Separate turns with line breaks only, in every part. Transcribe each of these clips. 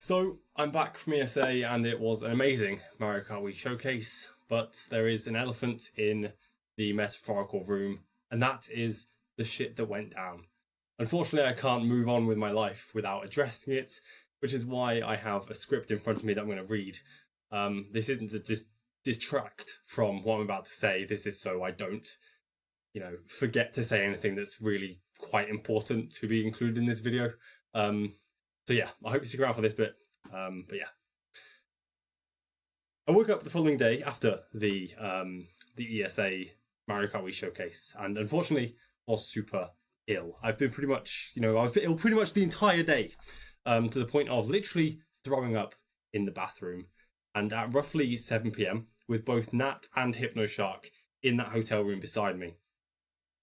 So I'm back from ESA and it was an amazing Mario Kart Wii showcase, but there is an elephant in the metaphorical room, and that is the shit that went down. Unfortunately, I can't move on with my life without addressing it, which is why I have a script in front of me that I'm going to read. This isn't to distract from what I'm about to say. This is so I don't, forget to say anything that's really quite important to be included in this video. So yeah, I hope you stick around for this bit. But yeah, I woke up the following day after the ESA Mario Kart Wii showcase, and unfortunately was super ill. I've been pretty much, I was ill pretty much the entire day, to the point of literally throwing up in the bathroom. And at roughly 7 p.m, with both Nat and Hypnoshark in that hotel room beside me,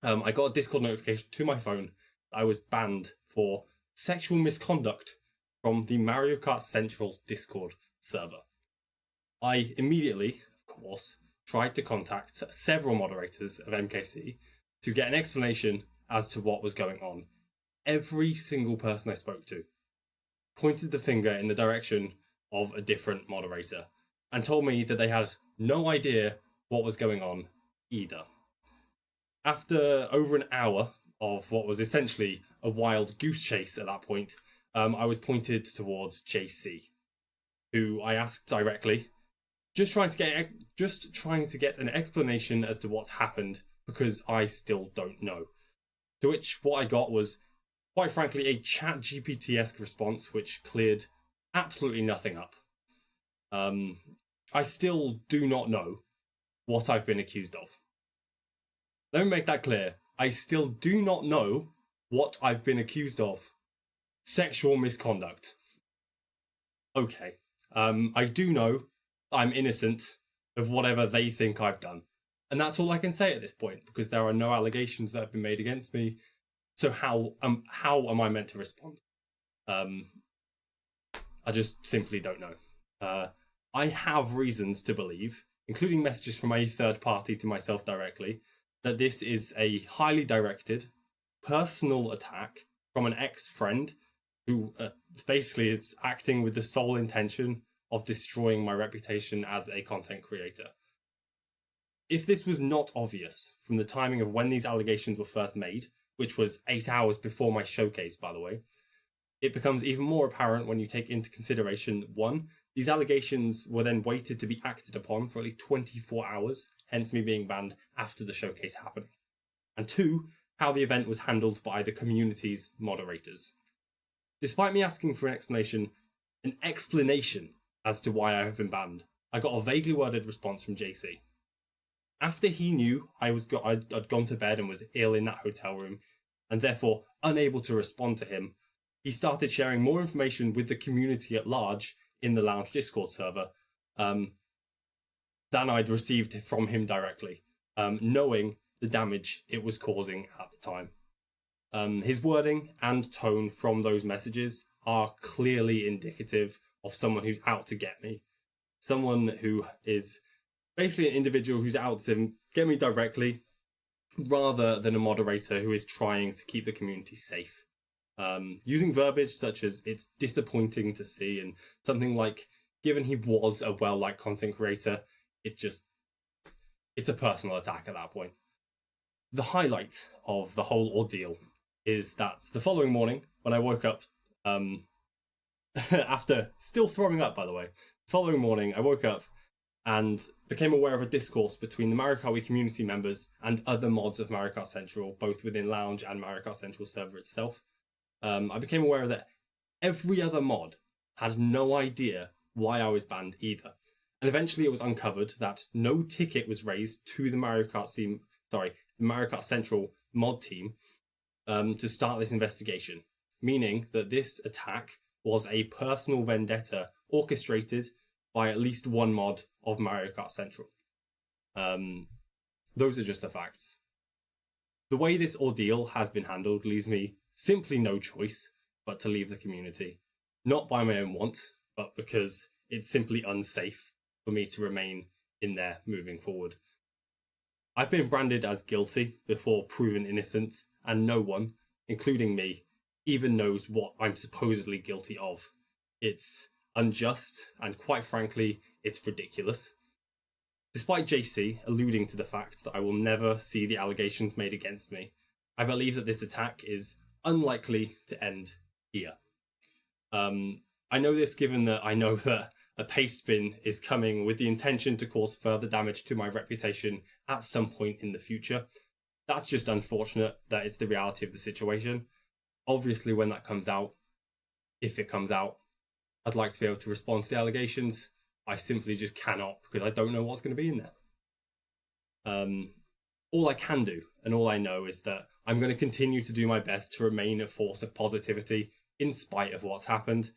I got a Discord notification to my phone that I was banned for sexual misconduct from the Mario Kart Central Discord server. I immediately, of course, tried to contact several moderators of MKC to get an explanation as to what was going on. Every single person I spoke to pointed the finger in the direction of a different moderator and told me that they had no idea what was going on either. After over an hour of what was essentially a wild goose chase at that point, I was pointed towards JC, who I asked directly, just trying to get an explanation as to what's happened, because I still don't know. To which what I got was, quite frankly, a ChatGPT-esque response which cleared absolutely nothing up. I still do not know what I've been accused of. Let me make that clear. I still do not know what I've been accused of. Sexual misconduct. Okay. I do know I'm innocent of whatever they think I've done. And that's all I can say at this point, because there are no allegations that have been made against me. So how am I meant to respond? I just simply don't know. I have reasons to believe, including messages from a third party to myself directly, that this is a highly directed, personal attack from an ex-friend who basically is acting with the sole intention of destroying my reputation as a content creator. If this was not obvious from the timing of when these allegations were first made, which was 8 hours before my showcase, by the way, it becomes even more apparent when you take into consideration, one, these allegations were then waited to be acted upon for at least 24 hours, hence me being banned after the showcase happening. And two, how the event was handled by the community's moderators. Despite me asking for an explanation as to why I have been banned, I got a vaguely worded response from JC. After he knew I'd gone to bed and was ill in that hotel room, and therefore unable to respond to him, he started sharing more information with the community at large in the Lounge Discord server than I'd received from him directly, knowing the damage it was causing at the time. His wording and tone from those messages are clearly indicative of someone who's out to get me. Someone who is basically an individual who's out to get me directly, rather than a moderator who is trying to keep the community safe. Using verbiage such as "it's disappointing to see" and something like "given he was a well-liked content creator," it's a personal attack at that point. The highlight of the whole ordeal is that the following morning, when I woke up, after still throwing up, by the way, the following morning I woke up and became aware of a discourse between the Mario Kart Wii community members and other mods of Mario Kart Central, both within Lounge and Mario Kart Central server itself. I became aware that every other mod had no idea why I was banned either. And eventually it was uncovered that no ticket was raised to the Mario Kart Central mod team to start this investigation, meaning that this attack was a personal vendetta orchestrated by at least one mod of Mario Kart Central. Those are just the facts. The way this ordeal has been handled leaves me simply no choice but to leave the community. Not by my own want, but because it's simply unsafe for me to remain in there moving forward. I've been branded as guilty before proven innocent, and no one, including me, even knows what I'm supposedly guilty of. It's unjust, and quite frankly, it's ridiculous. Despite JC alluding to the fact that I will never see the allegations made against me, I believe that this attack is unlikely to end here. I know this given that I know that a paste bin is coming with the intention to cause further damage to my reputation at some point in the future. That's just unfortunate. That is the reality of the situation. Obviously, when that comes out, if it comes out, I'd like to be able to respond to the allegations. I simply just cannot, because I don't know what's going to be in there. All I can do and all I know is that I'm going to continue to do my best to remain a force of positivity in spite of what's happened.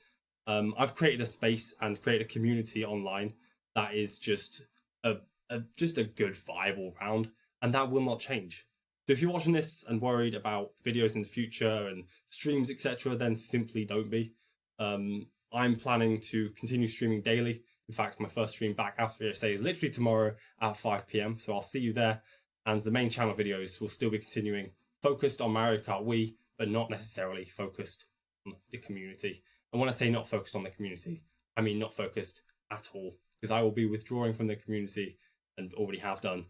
I've created a space and created a community online that is just a good vibe all round, and that will not change. So if you're watching this and worried about videos in the future and streams, etc., then simply don't be. I'm planning to continue streaming daily. In fact, my first stream back after ESA is literally tomorrow at 5 p.m. So I'll see you there. And the main channel videos will still be continuing, focused on Mario Kart Wii, but not necessarily focused on the community. And when I say not focused on the community, I mean not focused at all, because I will be withdrawing from the community and already have done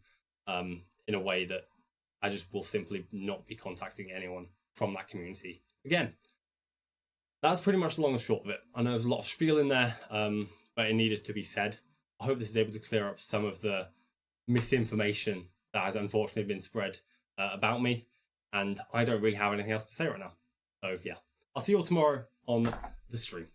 in a way that I just will simply not be contacting anyone from that community again. That's pretty much the long and short of it. I know there's a lot of spiel in there, but it needed to be said. I hope this is able to clear up some of the misinformation that has unfortunately been spread about me, and I don't really have anything else to say right now. So yeah, I'll see you all tomorrow on the stream.